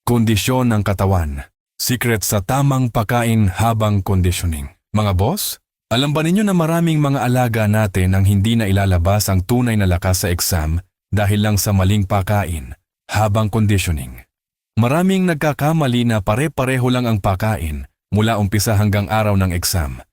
Kondisyon ng katawan. Secret sa tamang pagkain habang conditioning. Mga boss, alam ba ninyo na maraming mga alaga natin ang hindi na ilalabas ang tunay na lakas sa exam dahil lang sa maling pagkain habang conditioning? Maraming nagkakamali na pare-pareho lang ang pagkain mula umpisa hanggang araw ng exam.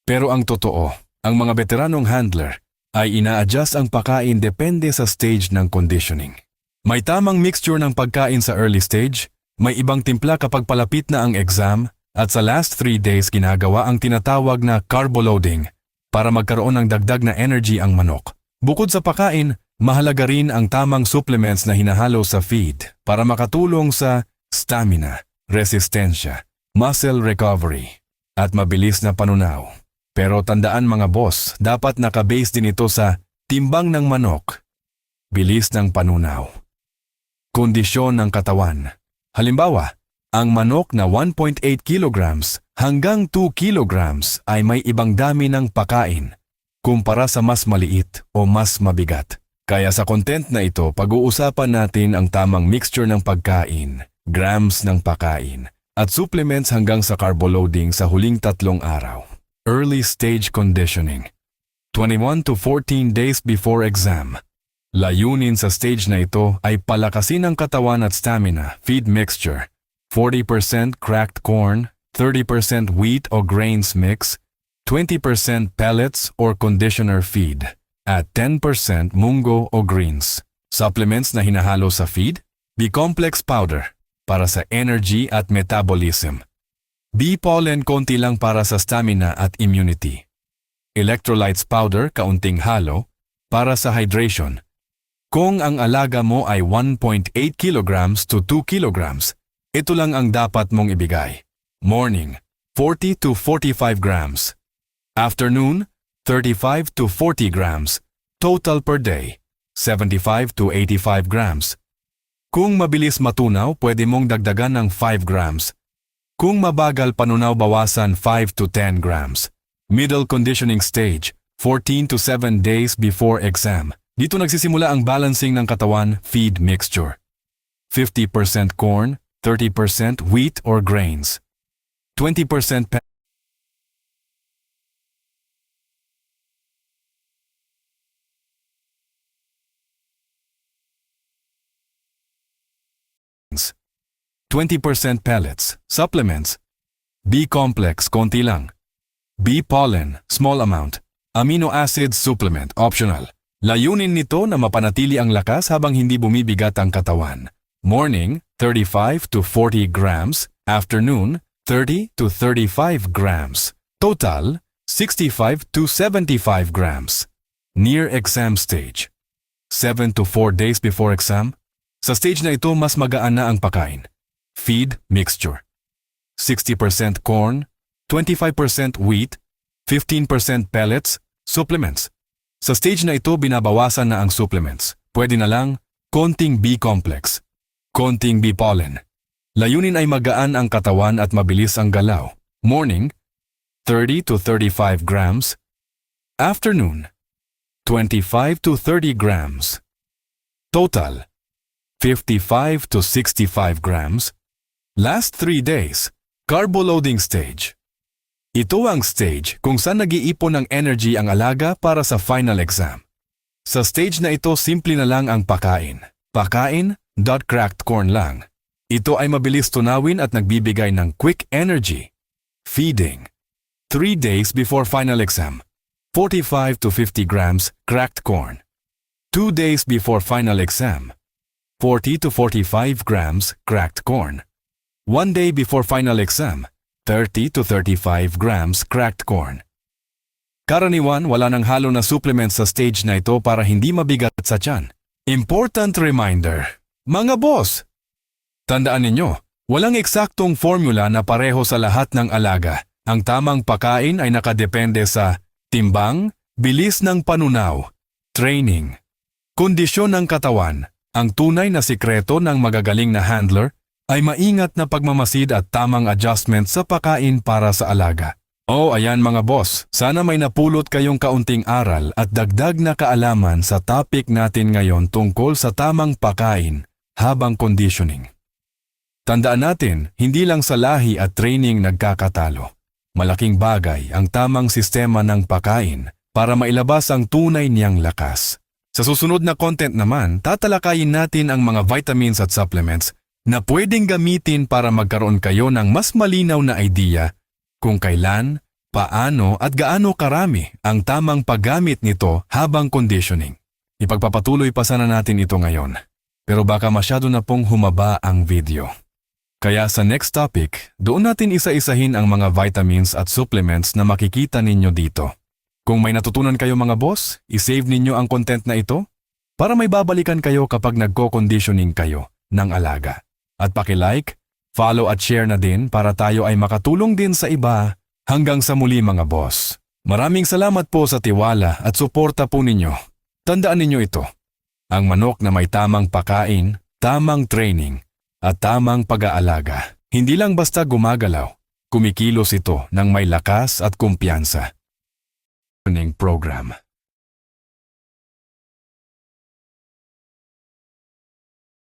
Pero ang totoo, ang mga veteranong handler ay ina-adjust ang pagkain depende sa stage ng conditioning. May tamang mixture ng pagkain sa early stage, may ibang timpla kapag palapit na ang exam, at sa last 3 days ginagawa ang tinatawag na carbo loading para magkaroon ng dagdag na energy ang manok. Bukod sa pagkain, mahalaga rin ang tamang supplements na hinahalo sa feed para makatulong sa stamina, resistensya, muscle recovery, at mabilis na panunaw. Pero tandaan mga boss, dapat nakabase din ito sa timbang ng manok, bilis ng panunaw, kondisyon ng katawan. Halimbawa, ang manok na 1.8 kilograms hanggang 2 kilograms ay may ibang dami ng pagkain kumpara sa mas maliit o mas mabigat. Kaya sa content na ito, pag-uusapan natin ang tamang mixture ng pagkain, grams ng pagkain, at supplements hanggang sa carbo loading sa huling 3 araw. Early stage conditioning. 21 to 14 days before exam. Layunin sa stage na ito ay palakasin ang katawan at stamina. Feed mixture. 40% cracked corn, 30% wheat o grains mix, 20% pellets or conditioner feed, at 10% munggo o greens. Supplements na hinahalo sa feed. B-complex powder para sa energy at metabolism. B-pollen konti lang para sa stamina at immunity. Electrolytes powder kaunting halo para sa hydration. Kung ang alaga mo ay 1.8 kilograms to 2 kilograms, ito lang ang dapat mong ibigay. Morning, 40 to 45 grams. Afternoon, 35 to 40 grams. Total per day, 75 to 85 grams. Kung mabilis matunaw, pwede mong dagdagan ng 5 grams. Kung mabagal panunaw, bawasan 5 to 10 grams. Middle conditioning stage, 14 to 7 days before exam. Dito nagsisimula ang balancing ng katawan. Feed mixture. 50% corn, 30% wheat or grains. 20% pellets. 20% pellets. Supplements. B-complex, konti lang. B-pollen, small amount. Amino acids supplement, optional. Layunin nito na mapanatili ang lakas habang hindi bumibigat ang katawan. Morning, 35 to 40 grams. Afternoon, 30 to 35 grams. Total, 65 to 75 grams. Near exam stage. 7 to 4 days before exam. Sa stage na ito, mas magaan na ang pagkain. Feed mixture. 60% corn, 25% wheat, 15% pellets, supplements. Sa stage na ito, binabawasan na ang supplements. Pwede na lang konting B-complex, konting B-pollen. Layunin ay magaan ang katawan at mabilis ang galaw. Morning, 30 to 35 grams. Afternoon, 25 to 30 grams. Total, 55 to 65 grams. Last 3 days, carbo loading stage. Ito ang stage kung saan nag-iipon ng energy ang alaga para sa final exam. Sa stage na ito, simple na lang ang pagkain. Pagkain, cracked corn lang. Ito ay mabilis tunawin at nagbibigay ng quick energy. Feeding. 3 days before final exam. 45 to 50 grams cracked corn. 2 days before final exam. 40 to 45 grams cracked corn. 1 day before final exam. 30 to 35 grams cracked corn. Karaniwan, wala nang halo na supplements sa stage na ito para hindi mabigat sa tiyan. Important reminder, mga boss! Tandaan ninyo, walang eksaktong formula na pareho sa lahat ng alaga. Ang tamang pagkain ay nakadepende sa timbang, bilis ng panunaw, training, kondisyon ng katawan. Ang tunay na sikreto ng magagaling na handler ay maingat na pagmamasid at tamang adjustment sa pagkain para sa alaga. Ayan mga boss, sana may napulot kayong kaunting aral at dagdag na kaalaman sa topic natin ngayon tungkol sa tamang pagkain habang conditioning. Tandaan natin, hindi lang sa lahi at training nagkakatalo. Malaking bagay ang tamang sistema ng pagkain para mailabas ang tunay niyang lakas. Sa susunod na content naman, tatalakayin natin ang mga vitamins at supplements na pwedeng gamitin para magkaroon kayo ng mas malinaw na idea kung kailan, paano at gaano karami ang tamang paggamit nito habang conditioning. Ipagpapatuloy pa sana natin ito ngayon, pero baka masyado na pong humaba ang video. Kaya sa next topic, doon natin isa-isahin ang mga vitamins at supplements na makikita ninyo dito. Kung may natutunan kayo mga boss, isave ninyo ang content na ito para may babalikan kayo kapag nagko-conditioning kayo ng alaga. At paki-like, follow at share na din para tayo ay makatulong din sa iba. Hanggang sa muli mga boss. Maraming salamat po sa tiwala at suporta po ninyo. Tandaan ninyo ito. Ang manok na may tamang pakain, tamang training, at tamang pag-aalaga. Hindi lang basta gumagalaw, kumikilos ito ng may lakas at kumpiyansa. Program.